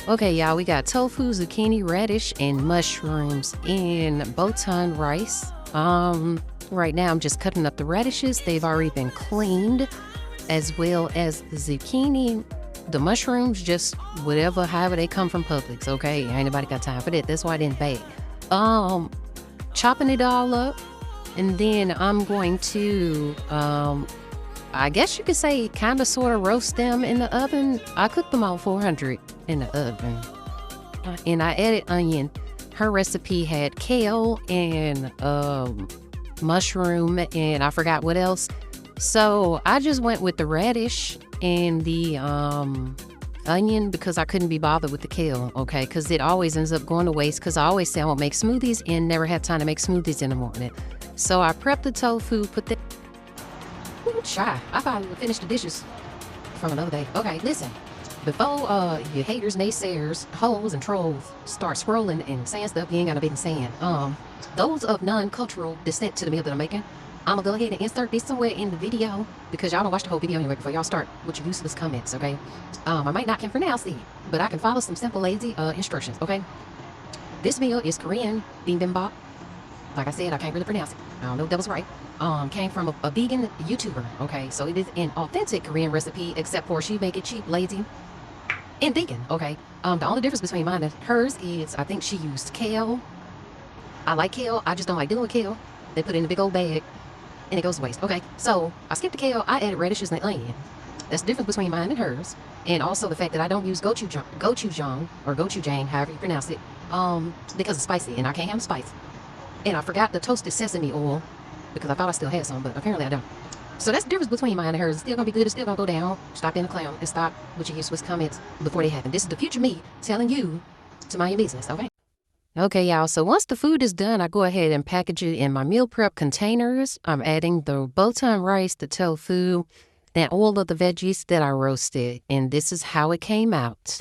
Okay, y'all, we got tofu, zucchini, radish, and mushrooms in botan rice. Right now I'm just cutting up the radishes. They've already been cleaned, as well as the zucchini. The mushrooms, just whatever, however they come from Publix, okay? Ain't nobody got time for that. That's why I didn't bake. Chopping it all up, and then I'm going to, I guess you could say, kind of sort of roast them in the oven. I cooked them on 400 in the oven, and I added onion. Her recipe had kale and mushroom, and I forgot what else. So I just went with the radish and the onion because I couldn't be bothered with the kale, okay? Because it always ends up going to waste because I always say I won't make smoothies and never have time to make smoothies in the morning. So I prepped the tofu, put the... Ooh, shy. I finally finished the dishes from another day. Okay, listen. Before your haters, naysayers, hoes, and trolls start scrolling and saying stuff you ain't gotta be saying, those of non-cultural descent to the meal that I'm making, I'm gonna go ahead and insert this somewhere in the video because y'all don't watch the whole video anyway before y'all start with your useless comments, okay? I might not can pronounce it, but I can follow some simple, lazy instructions, okay? This meal is Korean bibimbap. Like I said, I can't really pronounce it. I don't know if that was right. Came from a vegan YouTuber, okay? So it is an authentic Korean recipe, except for she make it cheap, lazy, and vegan, okay? The only difference between mine and hers is I think she used kale. I like kale. I just don't like dealing with kale. They put it in a big old bag, and it goes to waste. Okay, so I skipped the kale. I added radishes and onion. That's the difference between mine and hers. And also the fact that I don't use gochujang, or gochujang, however you pronounce it, because it's spicy, and I can't have spice. And I forgot the toasted sesame oil, because I thought I still had some, but apparently I don't. So that's the difference between mine and hers. It's still gonna be good. It's still gonna go down. Stop being a clown and stop with your useless comments before they happen. This is the future me telling you to mind your business, okay? Okay, y'all. So once the food is done, I go ahead and package it in my meal prep containers. I'm adding the botan rice, the tofu, and all of the veggies that I roasted. And this is how it came out.